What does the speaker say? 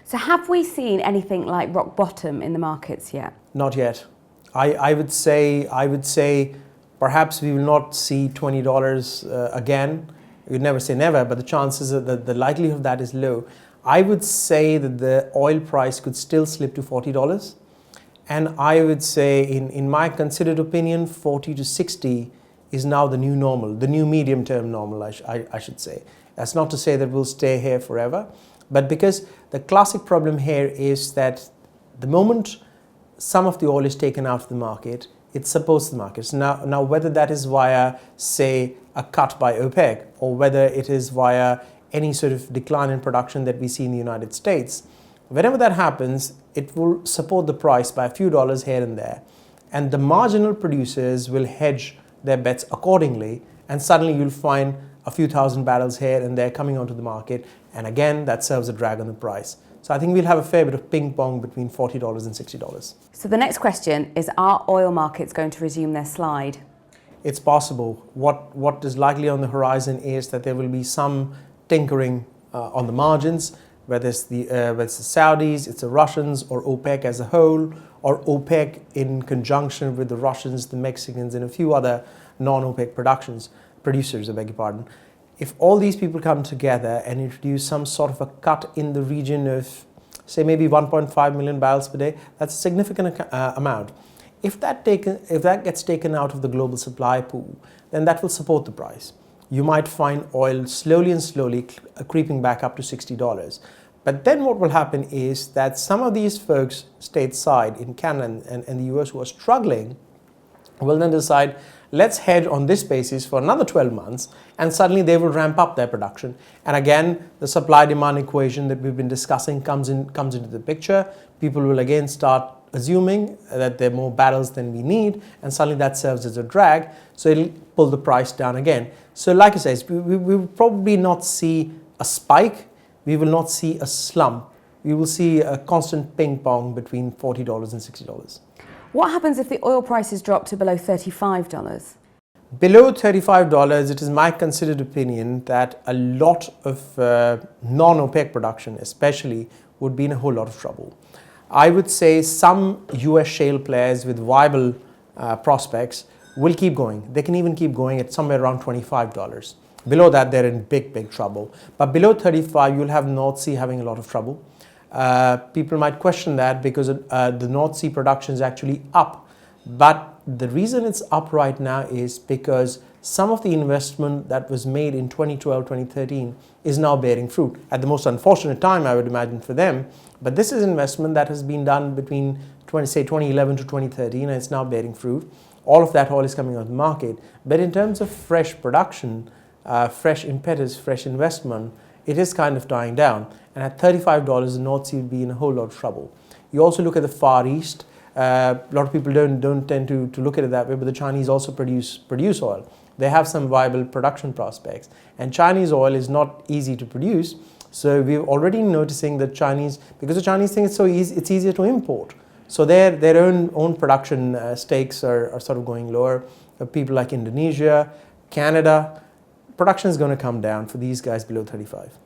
So have we seen anything like rock bottom in the markets yet? Not yet. I would say perhaps we will not see $20 again. You'd never say never, but the chances that the likelihood of that is low. I would say that the oil price could still slip to $40. And I would say, in my considered opinion, 40 to 60 is now the new normal, the new medium-term normal, I should say. That's not to say that we'll stay here forever, but because the classic problem here is that the moment some of the oil is taken out of the market, it supports the markets. Now, whether that is via, say, a cut by OPEC, or whether it is via any sort of decline in production that we see in the United States, whenever that happens, it will support the price by a few dollars here and there. And the marginal producers will hedge their bets accordingly, and suddenly you'll find a few thousand barrels here and there coming onto the market, and again, that serves a drag on the price. So I think we'll have a fair bit of ping pong between $40 and $60. So the next question is, are oil markets going to resume their slide? It's possible. What is likely on the horizon is that there will be some tinkering on the margins, whether it's the Saudis, it's the Russians, or OPEC as a whole, or OPEC in conjunction with the Russians, the Mexicans, and a few other non-OPEC producers, I beg your pardon. If all these people come together and introduce some sort of a cut in the region of, say, maybe 1.5 million barrels per day, that's a significant amount. If that gets taken out of the global supply pool, then that will support the price. You might find oil slowly and slowly creeping back up to $60. But then what will happen is that some of these folks stateside in Canada and the US who are struggling will then decide, let's hedge on this basis for another 12 months, and suddenly they will ramp up their production. And again, the supply-demand equation that we've been discussing comes into the picture. People will again start assuming that there are more barrels than we need, and suddenly that serves as a drag, so it'll pull the price down again. So like I said, we will probably not see a spike, we will not see a slump, we will see a constant ping pong between $40 and $60. What happens if the oil prices drop to below $35? Below $35, it is my considered opinion that a lot of non-OPEC production especially would be in a whole lot of trouble. I would say some US shale players with viable prospects will keep going. They can even keep going at somewhere around $25. Below that, they're in big trouble. But below 35, you'll have North Sea having a lot of trouble. People might question that because the North Sea production is actually up. But the reason it's up right now is because some of the investment that was made in 2012, 2013 is now bearing fruit. At the most unfortunate time, I would imagine, for them. But this is investment that has been done between 2011 to 2013, and it's now bearing fruit. All of that oil is coming on the market. But in terms of fresh production, fresh impetus, fresh investment, it is kind of dying down. And at $35, the North Sea would be in a whole lot of trouble. You also look at the Far East. A lot of people don't tend to look at it that way, but the Chinese also produce oil. They have some viable production prospects. And Chinese oil is not easy to produce. So we're already noticing that because the Chinese think it's so easy, it's easier to import. So their own production stakes are sort of going lower. People like Indonesia, Canada, production is going to come down for these guys below 35.